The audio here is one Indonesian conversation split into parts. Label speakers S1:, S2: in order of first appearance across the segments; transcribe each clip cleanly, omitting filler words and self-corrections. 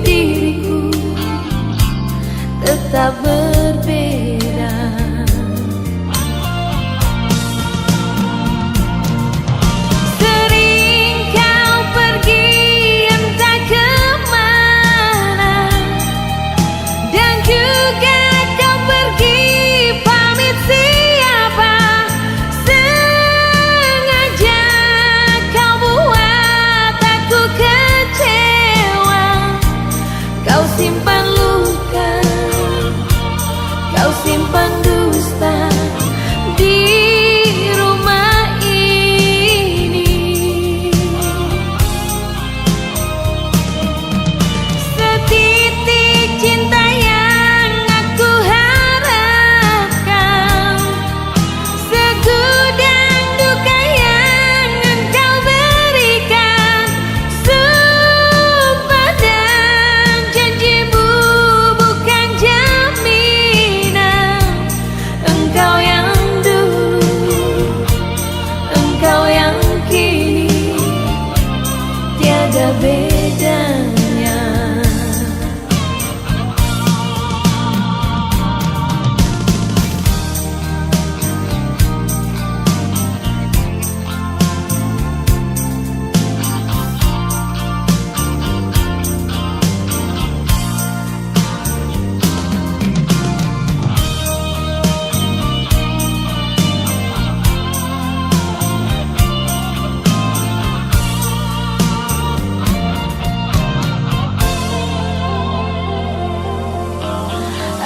S1: diriku tetap berbeda. Sering kau pergi entah kemana, dan juga kau pergi pamit siapa. Sengaja kau buat aku kecewa. Kau simpan luka, kau simpan dusta di rumah ini. Setitik cinta yang aku harapkan, segudang duka yang engkau berikan. Sumpah dan janjimu bukan jaminan. Engkau yang dulu, engkau yang kini, tiada bedanya.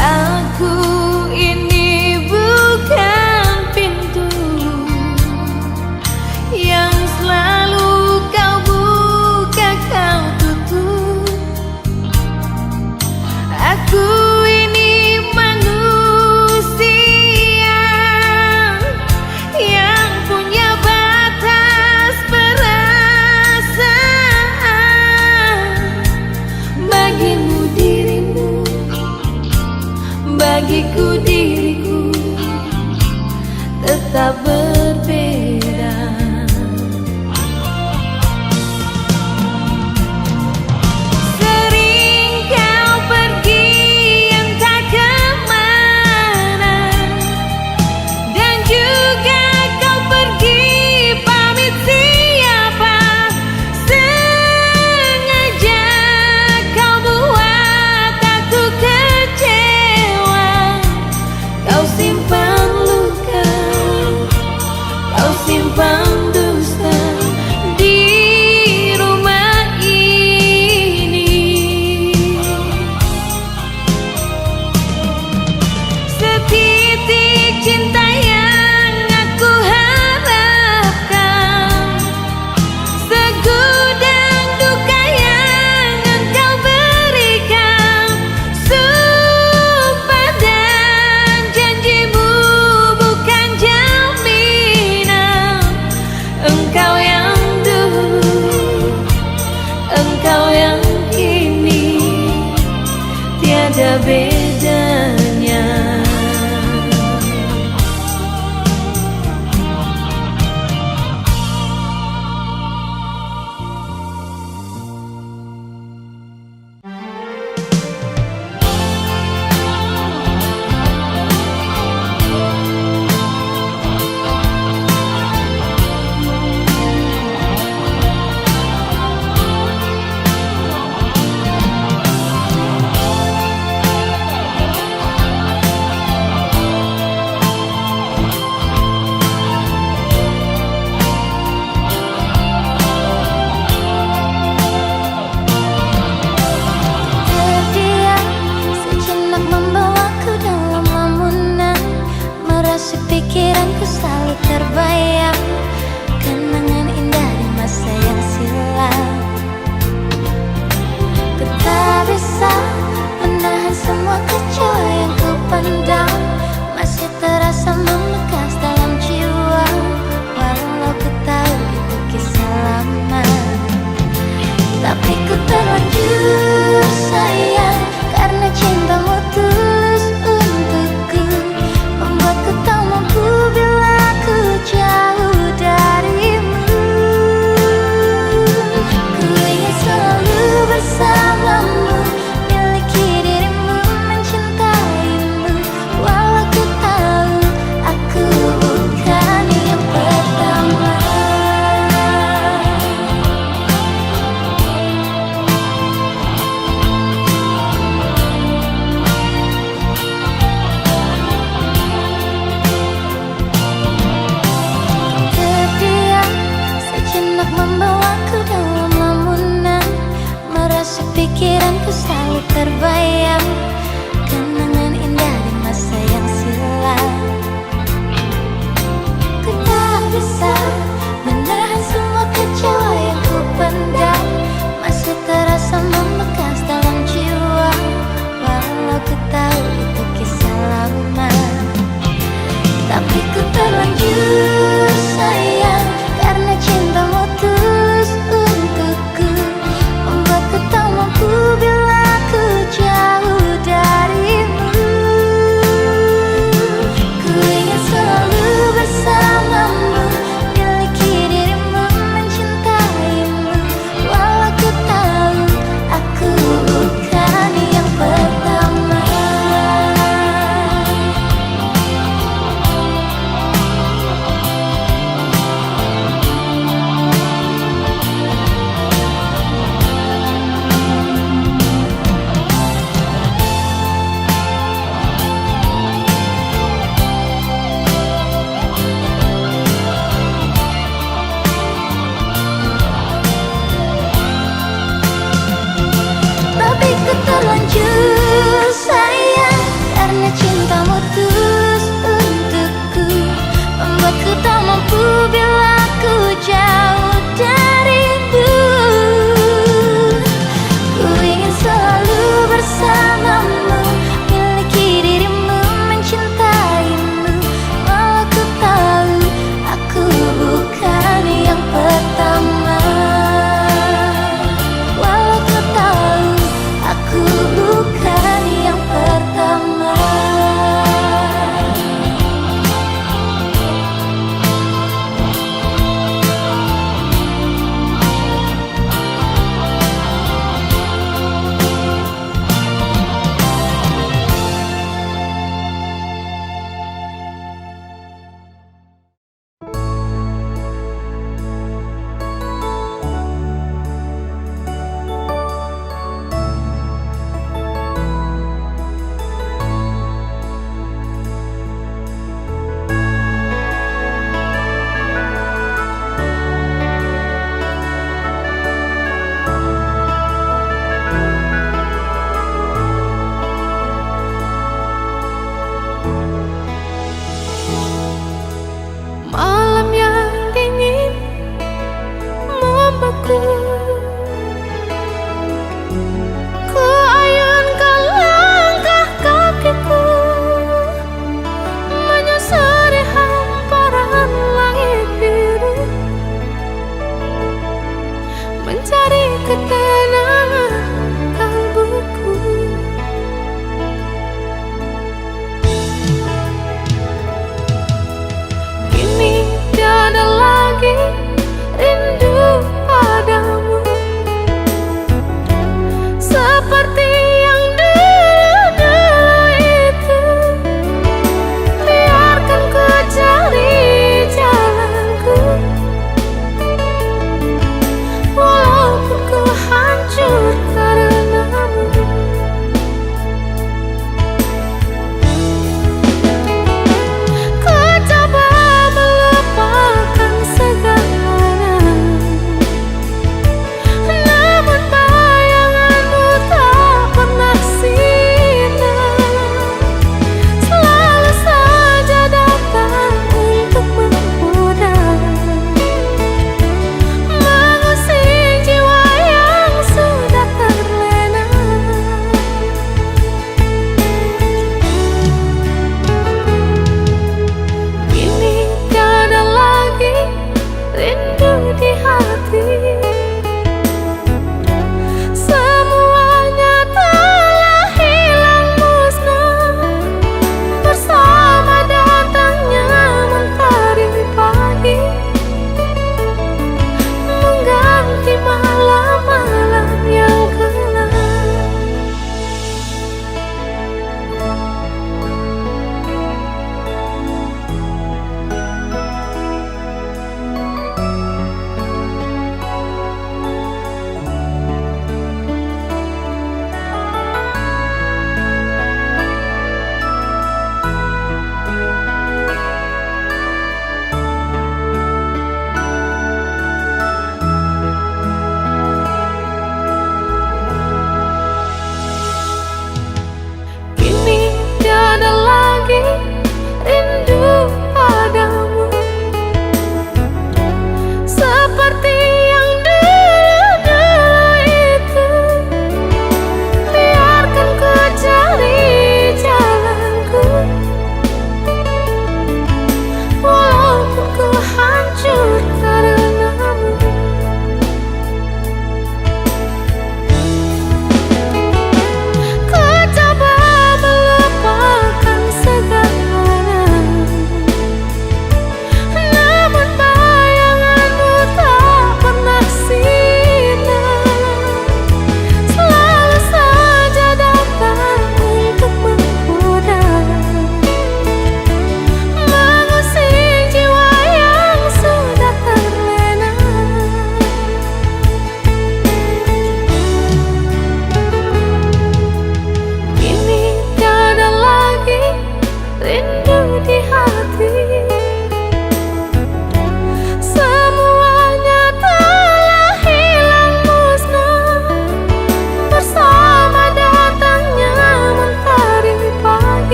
S1: Aku ini bukan pintu yang selalu kau buka kau tutup. Aku ini manusia yang punya batas perasaan. Bagimu dirimu, bagiku diriku tetap berbeda. Sering kau pergi entah kemana, dan juga kau pergi pamit siapa. Sengaja kau buat aku kecewa. Kau simpan luka,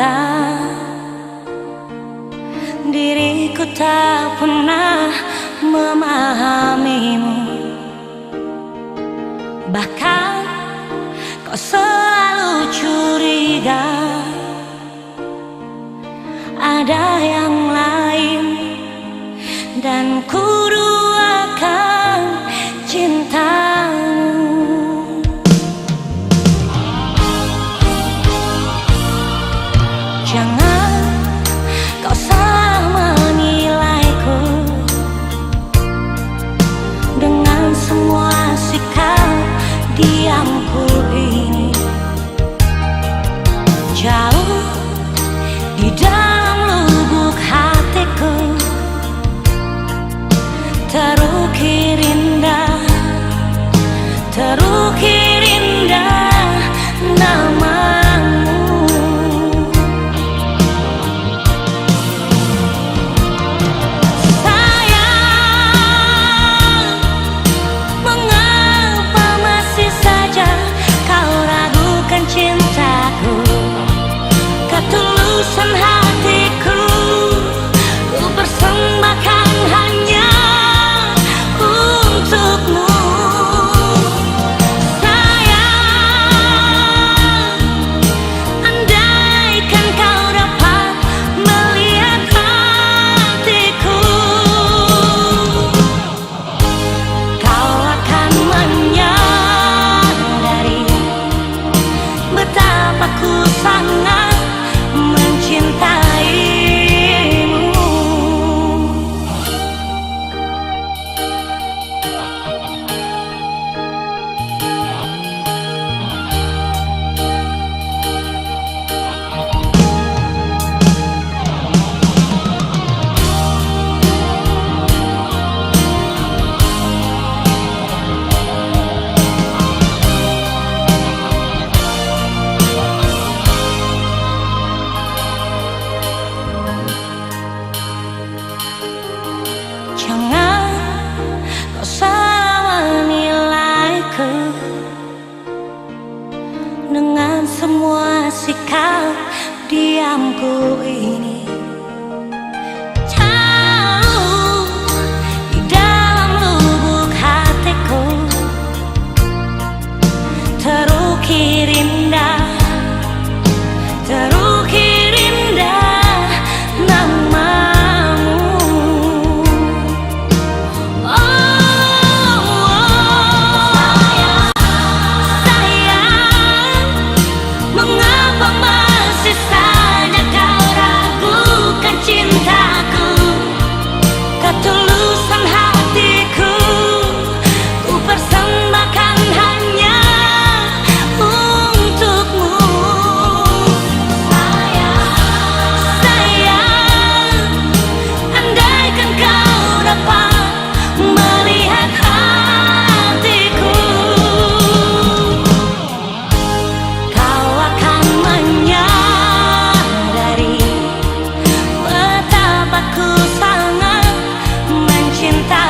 S2: duga diriku tak pernah memahamimu. Bahkan kau selalu curiga ada yang lain, dan ku duakan cintamu. Jangan kau salah menilaiku dengan semua sikap diamku ini. Jauh di dalam lubuk hatiku terukir indah, terukir indah namamu. Sayang, mengapa masih saja kau ragukan cintaku? Ketulusan hatiku ku persembahkan hanya untukmu. Sayang, andaikan kau dapat melihat hatiku, kau akan menyadari betapa ku sangat mencintaimu. Jangan kau salah menilaiku dengan semua sikap diamku ini. Jauh di dalam lubuk hatiku terukir indah, terukir indah namamu. Ketulusan hatiku ku persembahkan hanya untukmu. Sayang, andaikan kau dapat melihat hatiku, kau akan menyadari betapa ku sangat mencintaimu.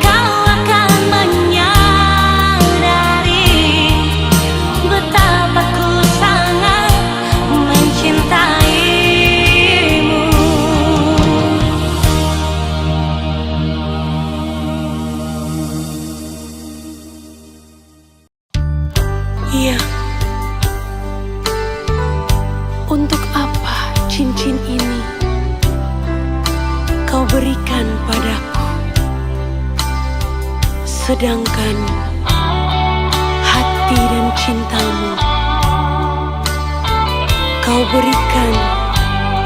S2: Kau akan menyadari betapa ku sangat mencintaimu.
S3: Iya, untuk apa cincin ini kau berikan padaku, sedangkan hati dan cintamu kau berikan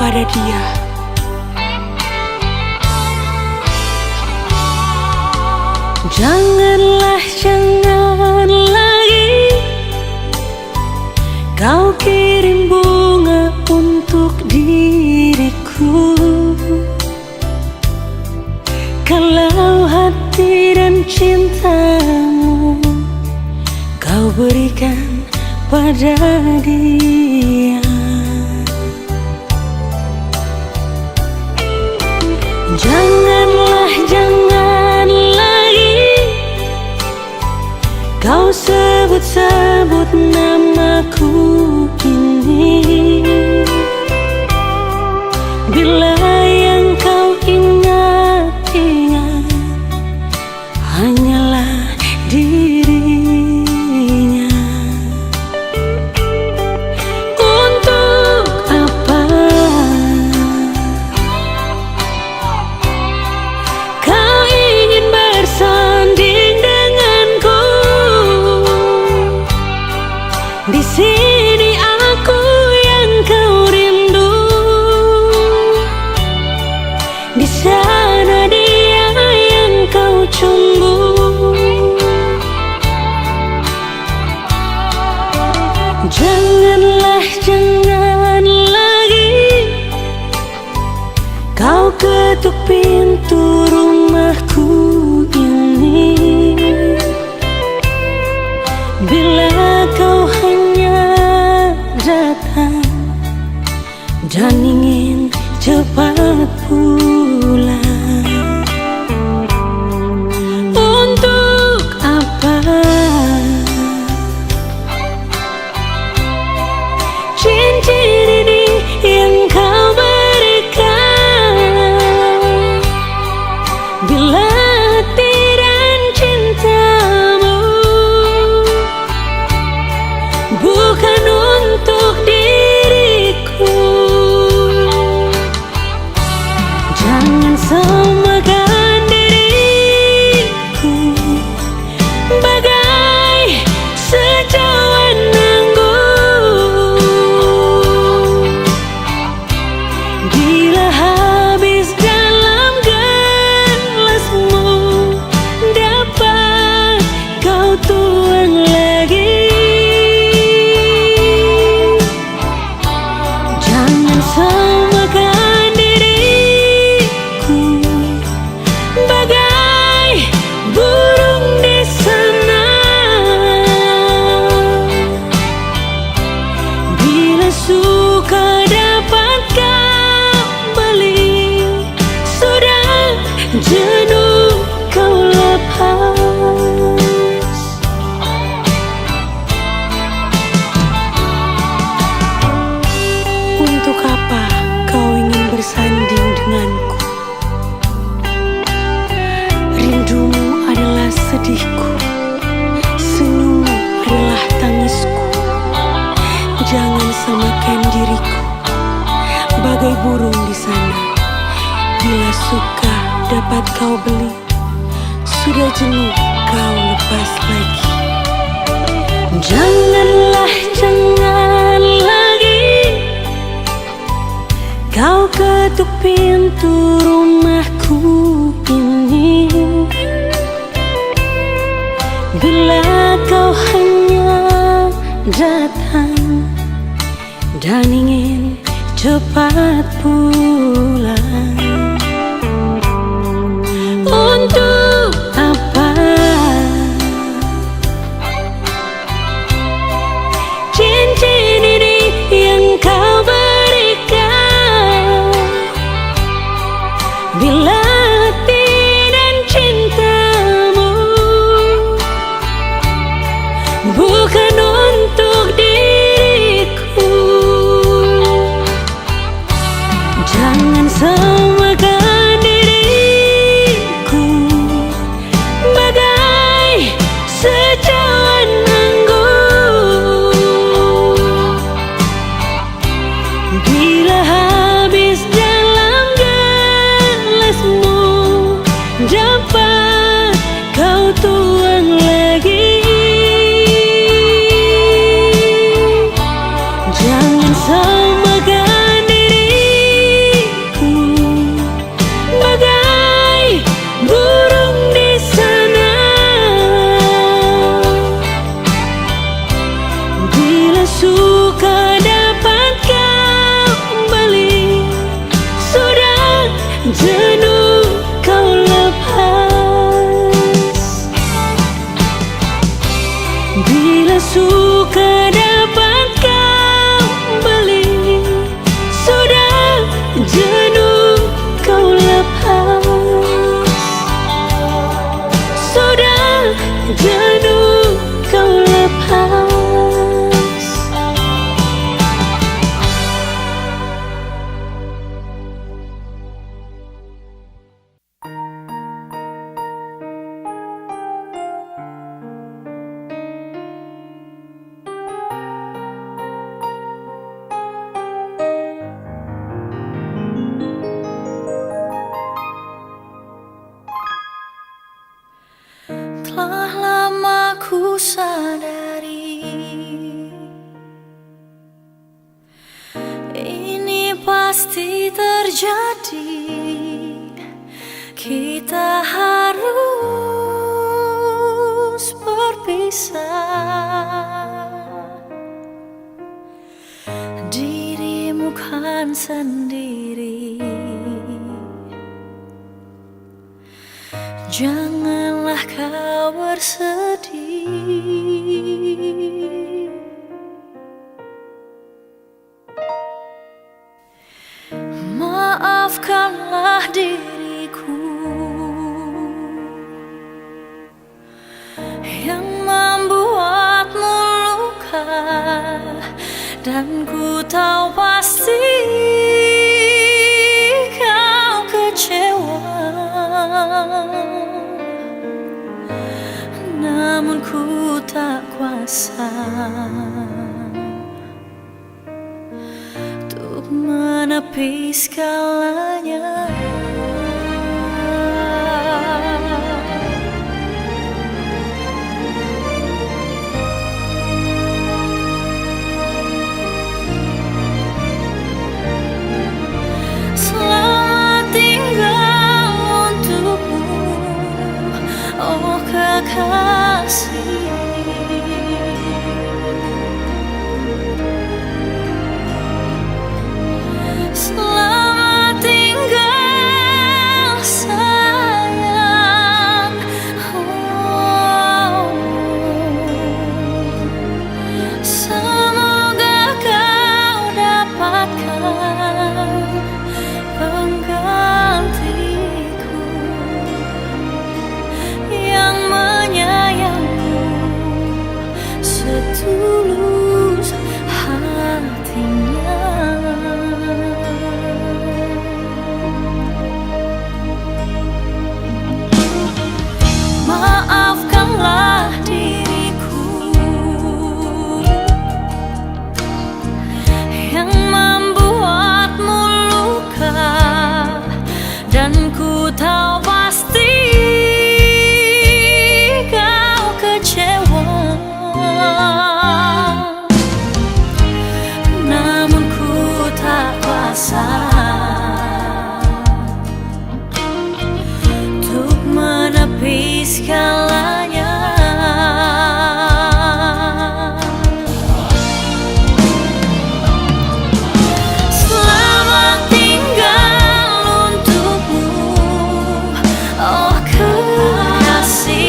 S3: pada dia? Janganlah, jangan lagi kau kirim bunga untuk diriku, kalau hati dan cintamu kau berikan pada dia. Janganlah, jangan lagi kau kau sebut-sebut namaku ini. Bila yang kau ingat-ingat hanyalah dirinya. Untuk apa kau ingin bersanding denganku? Di sini aku yang kau rindu, di sana dia yang kau cumbu. Janganlah, jangan lagi kau ketuk pintu rumahku ini. Bila kau hanya datang dan ingin cepat pulang. Untuk apa cincin ini yang kau berikan? Bila hati dan cintamu bukan untuk diriku, jangan samakan diriku bagai sejauhan anggur. Bila habis dalam gelasmu, dapat kau tuang lagi. Jangan samakan diriku bagai burung di sana. Bila suka dapat kau beli, sudah jenuh kau lepas. Untuk apa kau ingin bersanding denganku? Rindumu adalah sedihku, senyummu adalah tangisku. Jangan samakan diriku bagai burung di sana. Bila suka dapat kau beli, sudah jenuh kau lepas lagi. Janganlah, jangan lagi kau ketuk pintu rumahku ini. Bila kau hanya datang dan ingin cepat pulang. Untuk apa cincin ini yang kau berikan? Bila hati dan cintamu bukan untuk diriku, jangan samakan diriku bagai sejauhan anggur. Bila habis dalam gelasmu, dapat kau tuang lagi. Jangan samakan diriku bagai burung di sana. Bila suka dapat kau beli, sudah jenuh kau lepas. Bila suka dapat kau beli, sudah jenuh kau lepas. Sudah jenuh kau
S2: sadari ini pasti terjadi. Kita harus berpisah. Dirimu kan sendiri, janganlah kau bersedih. Maafkanlah diriku yang membuatmu luka, dan ku tahu pasti kau kecewa. Namun ku tak kuasa untuk menepi segalanya. Selamat tinggal untukmu, oh kekasih. Selamat tinggal sayang. Oh, semoga kau dapatkan penggantiku yang menyayangmu setulus hatinya. Maafkanlah diriku yang membuatmu luka, dan ku tahu pasti kau kecewa. Namun ku tak kuasa untuk menepi segalanya. Selamat tinggal untukmu, oh kekasih.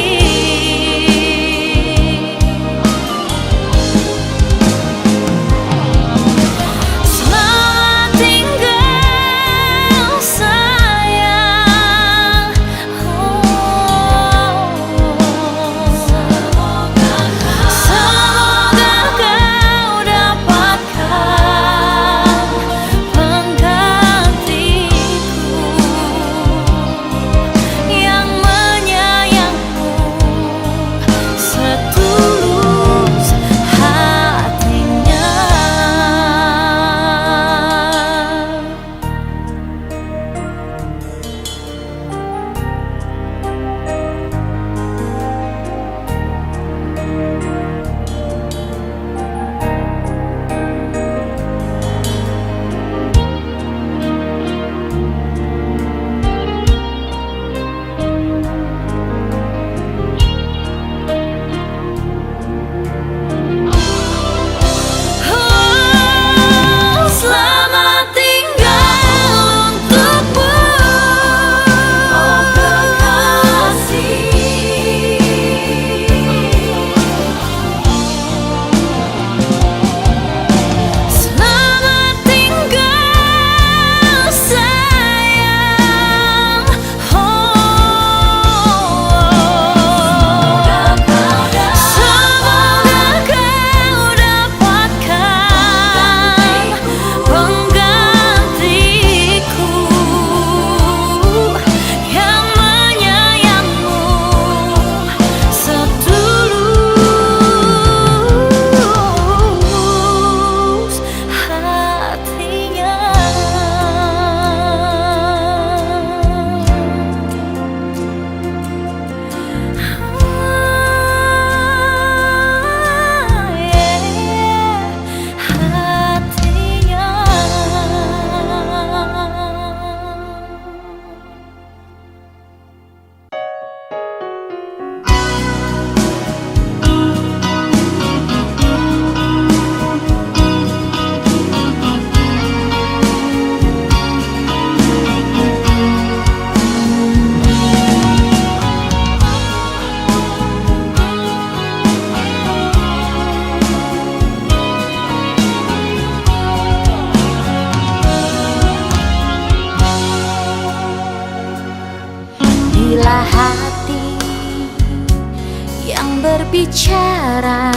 S2: bicara,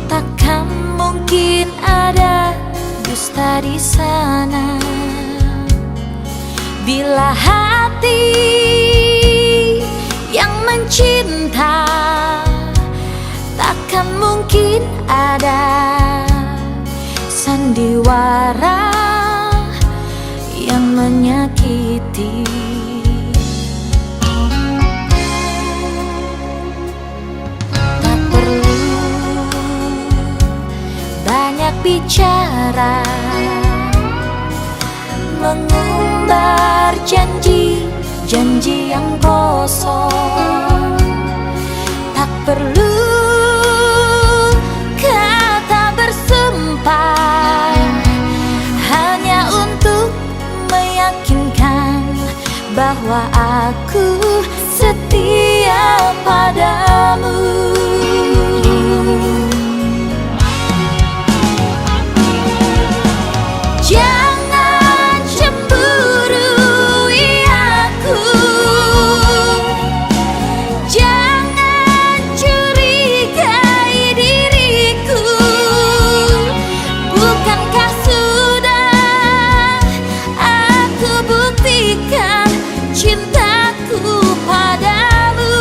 S2: takkan mungkin ada dusta di sana. Bila hati yang mencinta, takkan mungkin ada sandiwara yang menyakiti. Tak perlu banyak bicara, mengumbar janji-janji yang kosong. Tak perlu kata bersumpah, hanya untuk meyakinkan bahwa aku setia padamu. Jangan cemburui aku, jangan curigai diriku. Bukankah sudah aku buktikan cintaku padamu?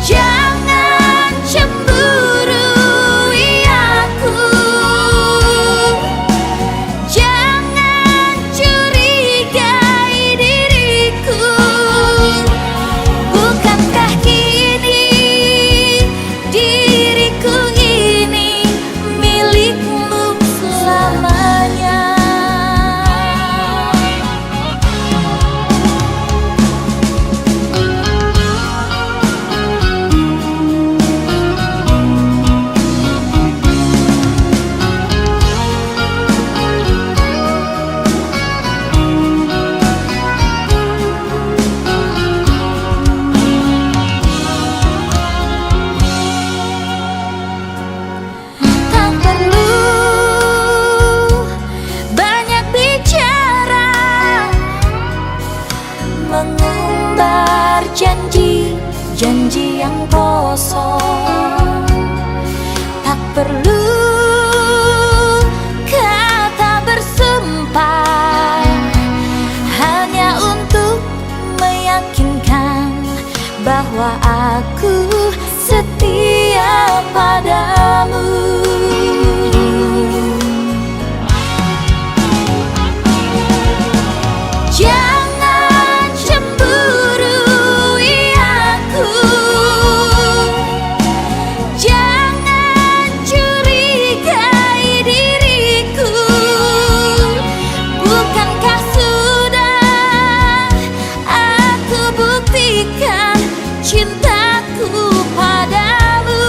S2: Jangan cemburui aku, jangan curigai diriku. Bukankah kini diriku ini milikmu selamanya? Tak perlu banyak bicara, mengumbar janji-janji yang kosong. Tak perlu kata bersumpah, hanya untuk meyakinkan bahwa aku setia padamu. Jangan cemburui aku, jangan curigai diriku. Bukankah sudah aku buktikan cintaku padamu?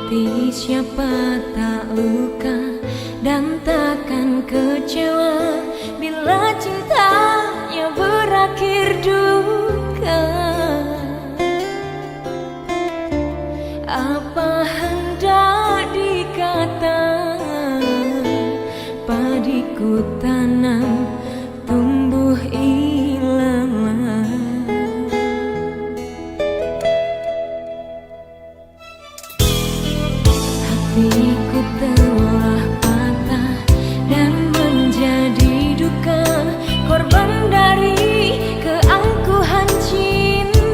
S1: Hati siapa tak luka dan takkan kecewa bila cintanya berakhir duka. Apa hendak dikata, padiku tanam tumbuh ilalang. Hatiku telah patah dan menjadi duka, korban dari keangkuhan cinta.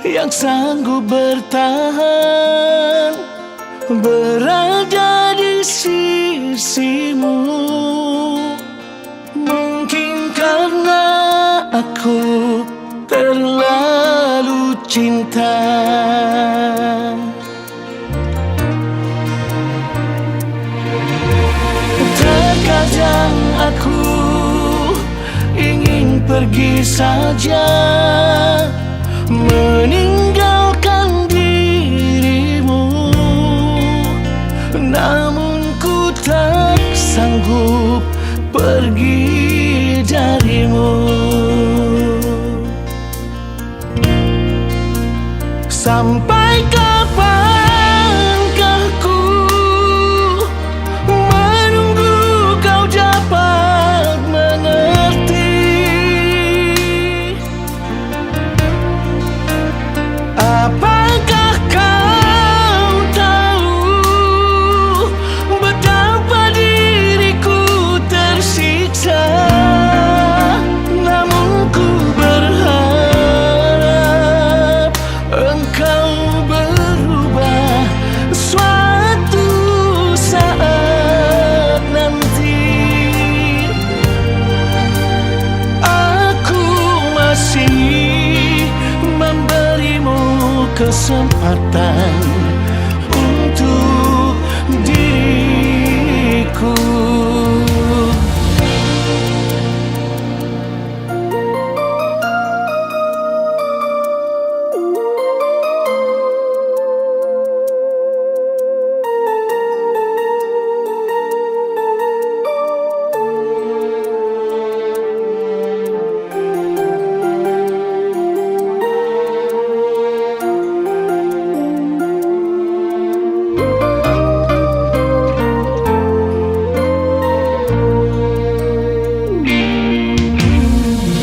S4: yang sanggup bertahan berada di sisimu. Mungkin karena aku terlalu cinta. Terkadang aku ingin pergi saja, meninggalkan dirimu, namun ku tak sanggup pergi darimu. Sampai kapankah ku menunggu kau dapat mengerti? Apakah kau tahu betapa diriku tersiksa? Namun ku berharap engkau berubah suatu saat nanti. Aku masih memberimu kesempatan untuk diriku.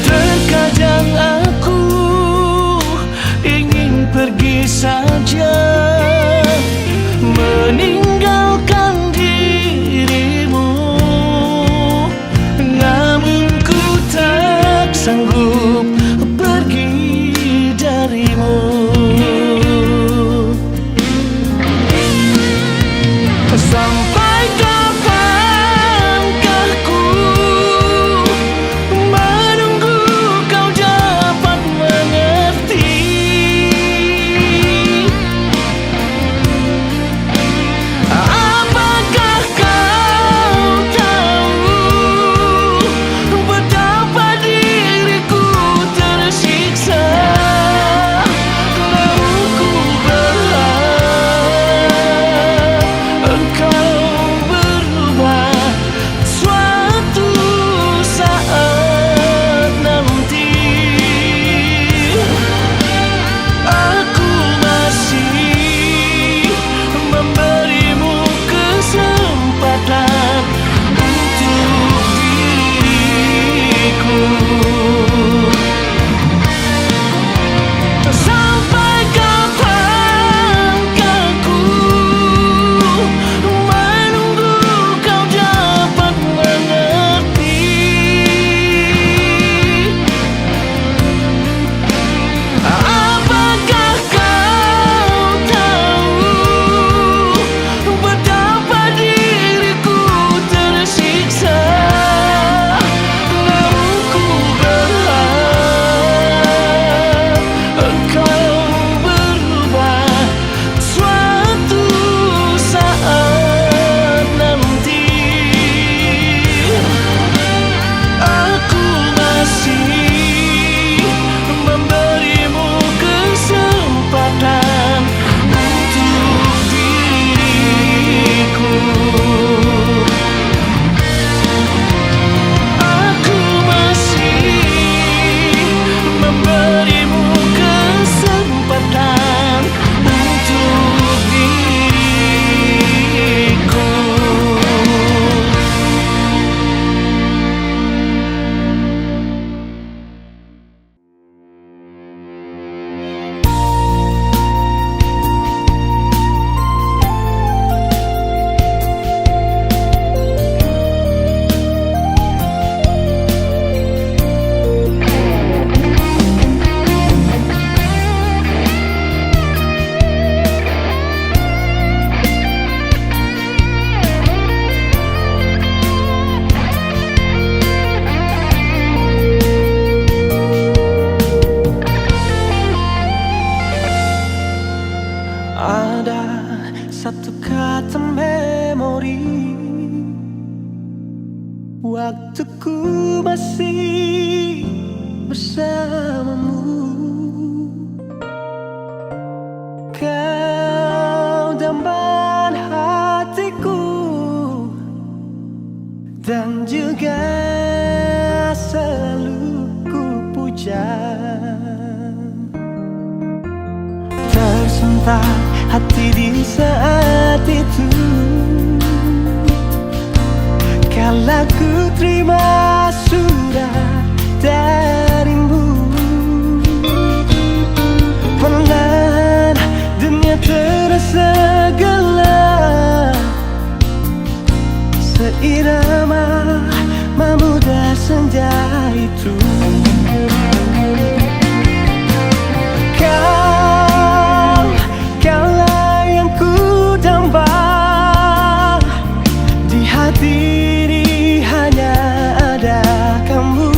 S4: Terkadang aku ingin pergi saja, meninggalkan dirimu, namun ku tak sanggup pergi darimu. Sampai kapankah ku menunggu kau dapat mengerti? satu kata memori. Waktuku masih bersamamu. Kau dambahan hatiku dan juga selalu ku puja. Tersentak hati di saat itu, kala ku terima surat darimu. Perlahan dunia terasa gelap, seirama memudah senja itu. Kaulah yang ku damba, di hati ini hanya ada kamu.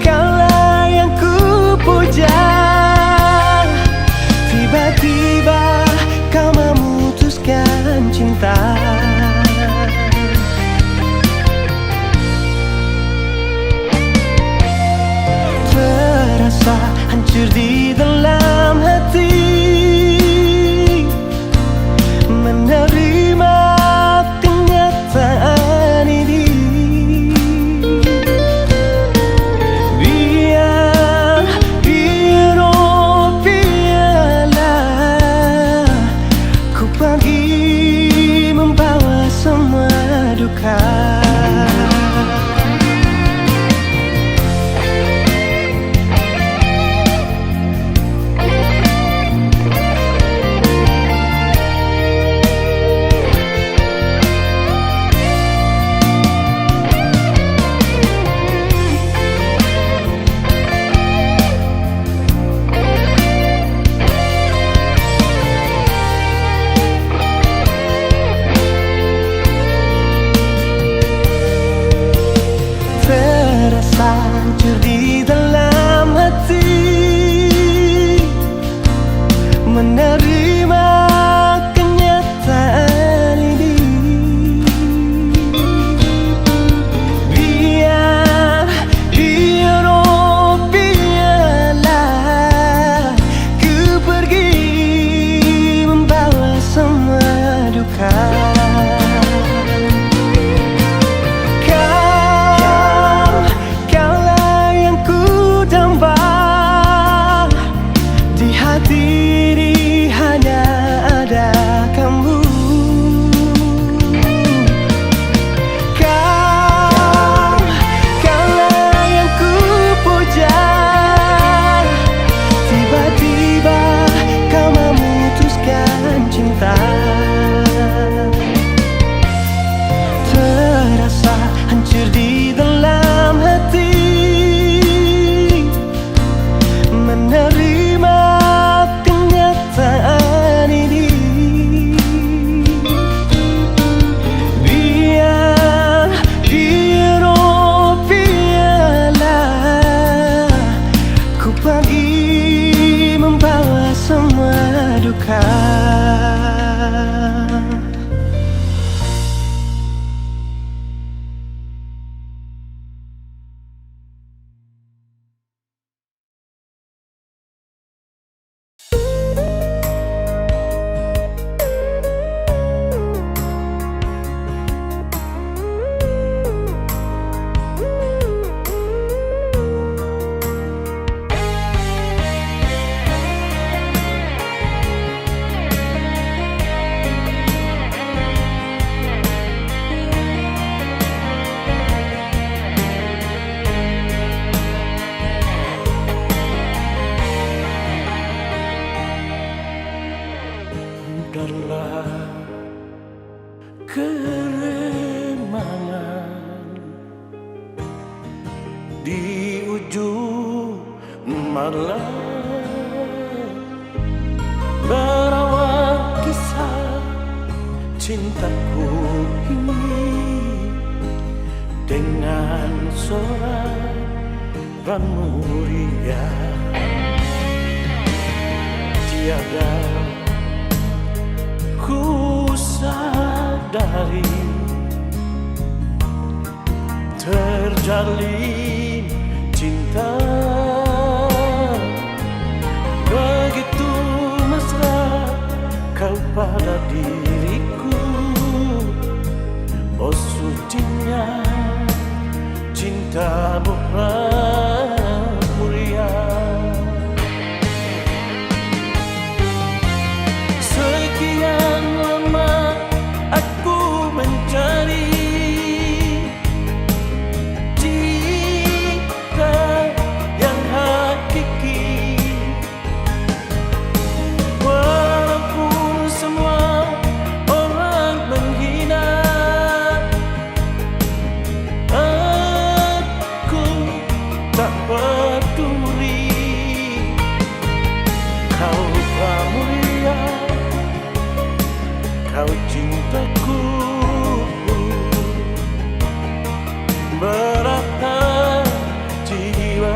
S4: Kaulah yang ku puja, tiba-tiba kau memutuskan cinta. Terasa hancur di dalam hati menerima kenyataan ini. Biar oh biarlah ku pergi membawa semua duka. Hancur di dalam hati menerima kenyataan ini. Biar oh biarlah ku pergi membawa semua duka. Diri hanya ada kamu. Kaulah yang ku puja, tiba-tiba kau memutuskan cinta. Terasa hancur di dalam hati menerima kenyataan ini. Biar oh biarlah ku pergi membawa semua duka. Dalam keremangan di ujung malam, berawal kisah cintaku ini dengan sorak dan muria. tiada ku sadari terjalin cinta begitu mesra kau pada diriku. Oh sucinya cintamu mulia. Sekian lama aku mencari cinta yang hakiki, walaupun semua orang menghina. Aku tak peduli, kau mulia, kau cintaku merata jiwa.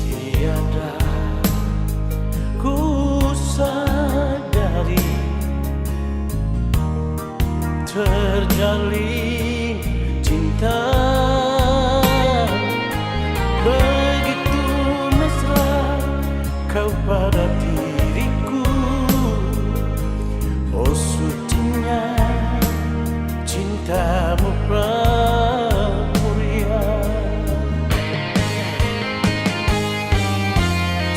S4: Tiada ku sadari terjalin cinta begitu mesra kau pada diriku. Oh sucinya cintamu mulia.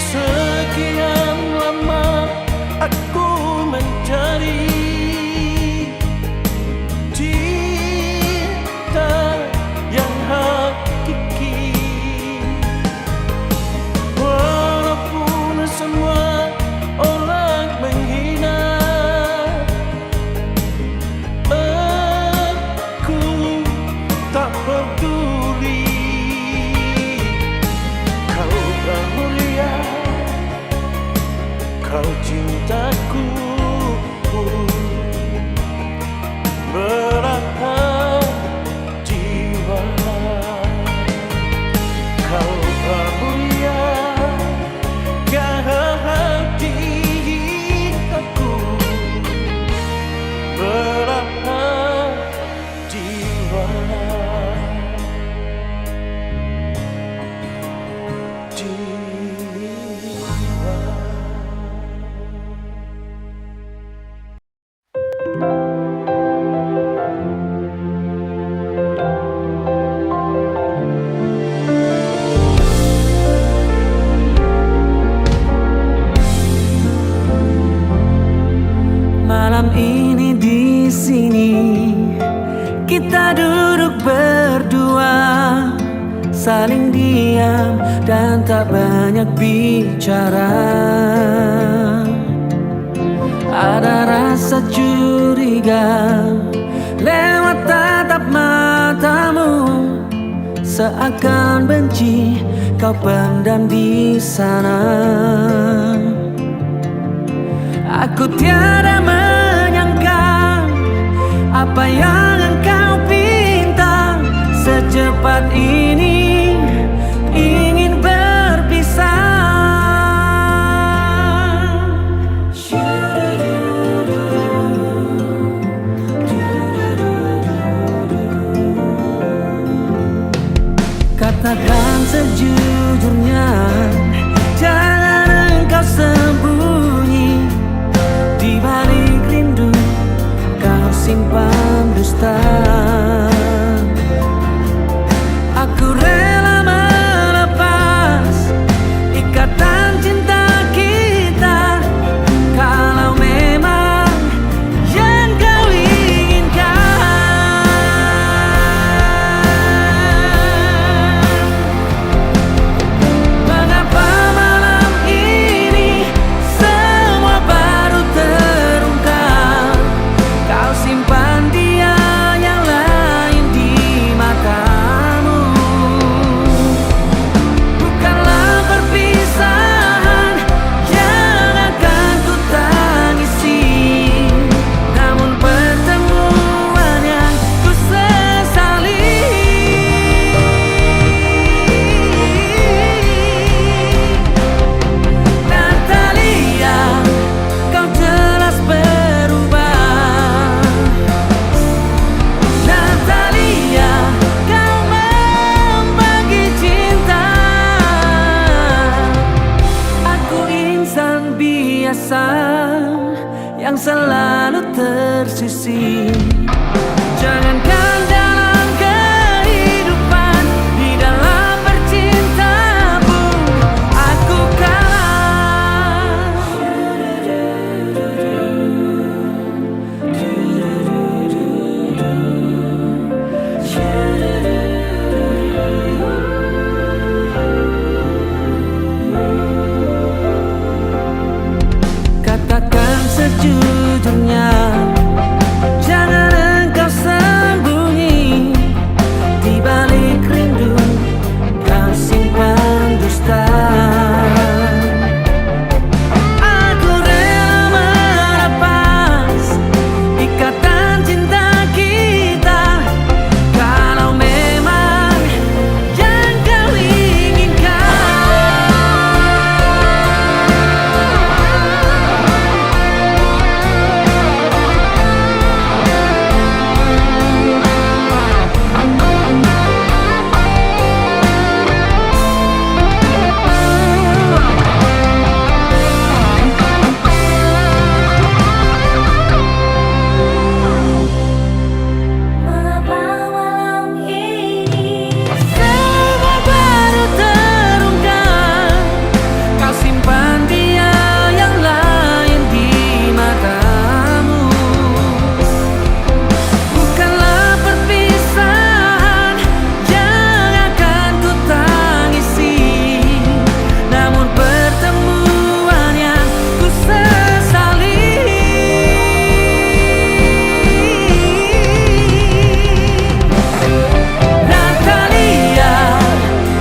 S4: Sekian lama aku mencari cinta yang hakiki, walaupun semua orang menghina. Aku tak peduli, kau mulia, kau cintaku merata jiwa. Kau mulia, kau cintaku merata jiwa.
S3: Malam ini di sini kita duduk berdua, saling diam dan tak banyak bicara. Ada rasa curiga lewat tatap matamu, seakan benci kau pendam di sana. Aku tiada menyangka apa yang engkau pinta secepat ini ingin berpisah. Katakan sejujurnya, jangan engkau sembunyi di balik rindu kau simpan dusta. Aku rela melepas ikatan cinta kita kalau memang yang kau inginkan.
S4: selalu tersisih. Jangankan dalam kehidupan, di dalam bercinta pun aku kalah. Katakan sejujurnya, jangan engkau sembunyi di balik rindu, kau simpan dusta. Aku rela melepas ikatan cinta kita kalau memang yang kau inginkan.
S1: Mengapa malam ini
S4: Semua baru terungkap, kau simpan dia yang lain di matamu. Bukanlah perpisahan yang akan ku tangisi, namun pertemuan yang ku sesali. Natalia,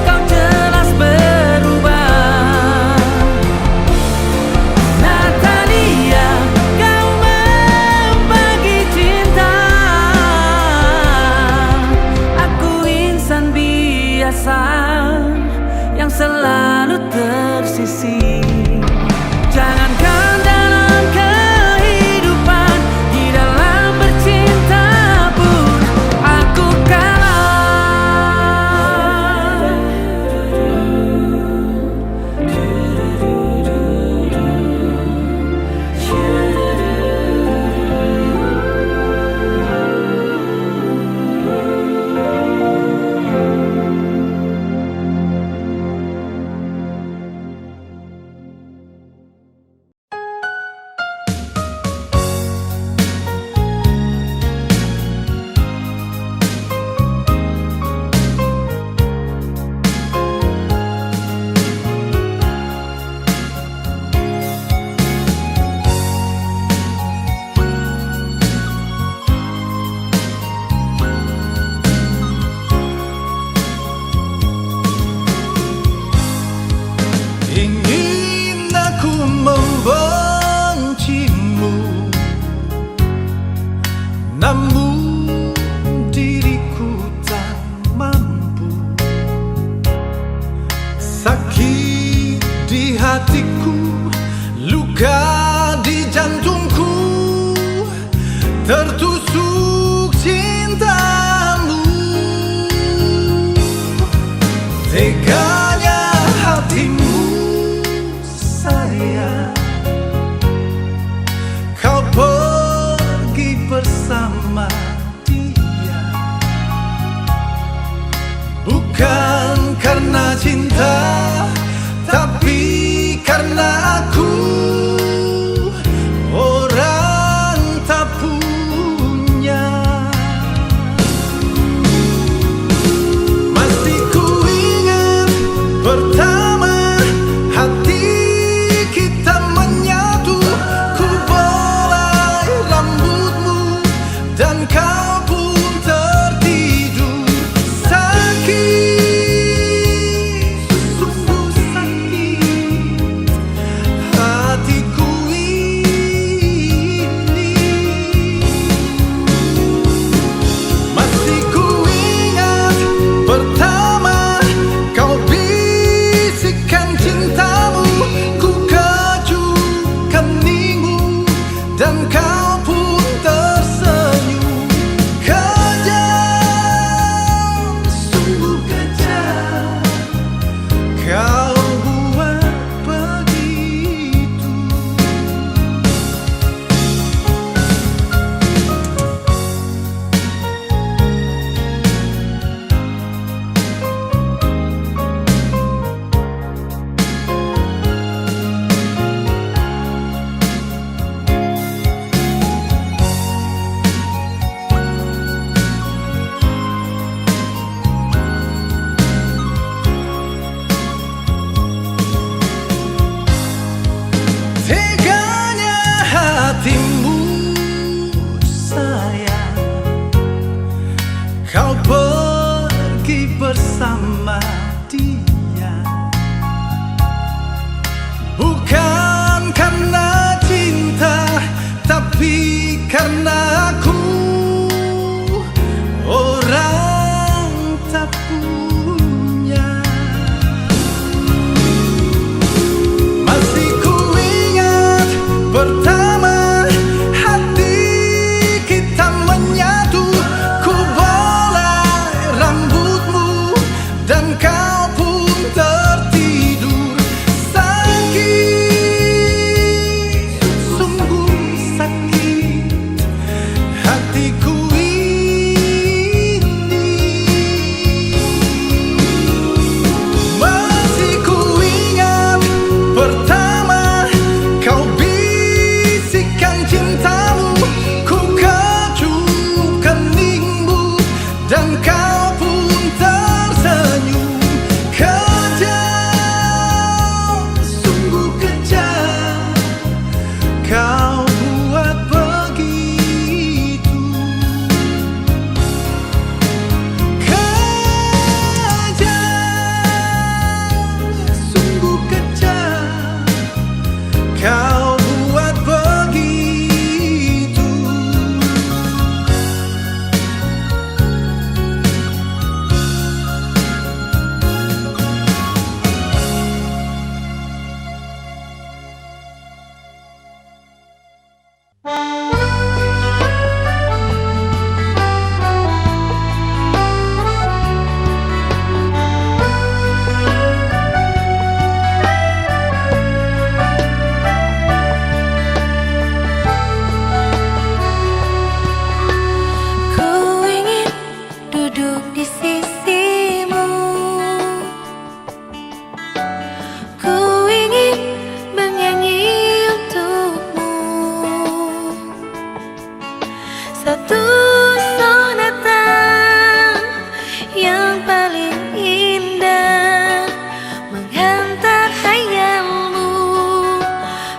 S4: kau jelas berubah. Natalia, kau membagi cinta. Aku insan biasa yang selalu tersisih. Jangankan dalam kehidupan, di dalam bercinta pun aku kalah.
S5: Ingin aku membencimu, namun diriku tak mampu. Sakit di hatiku, luka di jantungku, tertusuk cintamu. Teganya hatimu sayang, kau pergi bersama dia. Bukan karena cinta, tapi karena aku orang tak punya. Masih ku ingat pertama hati kita menyatu, ku belai rambutmu dan kau pun tertidur. Sakit, sungguh sakit hatiku ini. Masih ku ingat pertama kau bisikan cintamu, ku kejuk keningmu dan kau pun tersenyum. Kejam, sungguh kejam, kau buat begitu. karena aku orang tak punya. Masih ku ingat pertama hati kita menyatu. Ku boleh rambutmu dan kau pun tertidur. Sakit, sungguh sakit hatiku ini. Masih ku ingat pertama kau bisikan cintamu. Ku kecup keningmu dan kau pun tersenyum. Kejam, sungguh kejam kau buat begitu. Kejam, sungguh kejam kau buat begitu.
S2: Ku ingin duduk di sisimu. Ku ingin bernyanyi untukmu satu sonata yang paling indah, menghantar khayalmu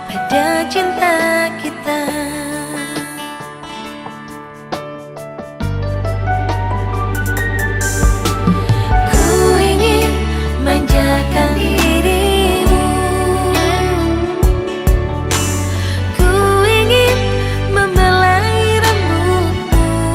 S2: pada cinta kita. Ku ingin manjakan dirimu. Ku ingin membelai rambutmu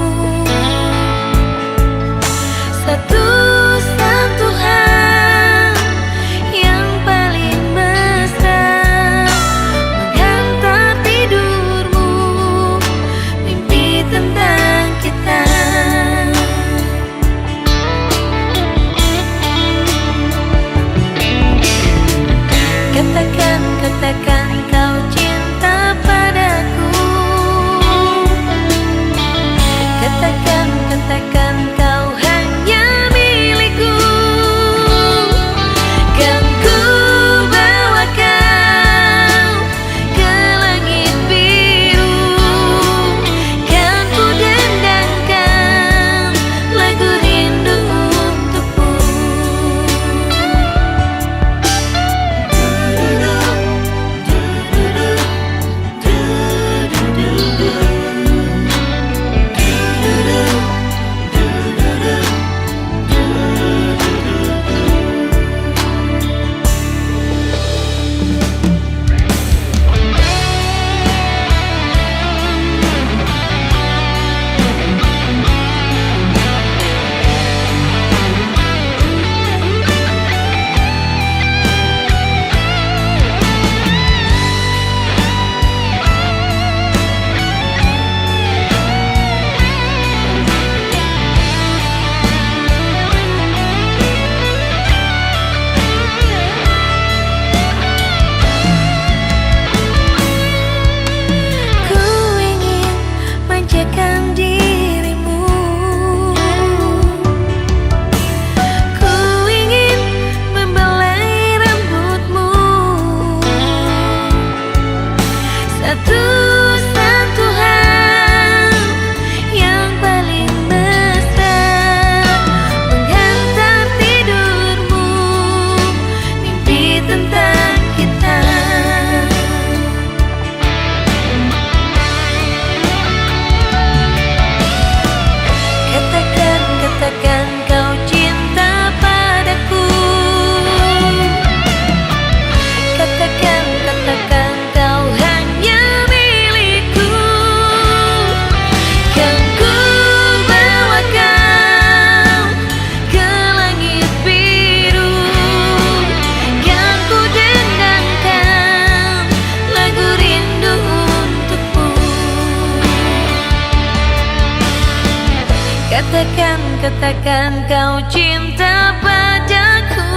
S2: Katakan, katakan kau cinta padaku.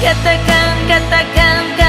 S2: Katakan, katakan kau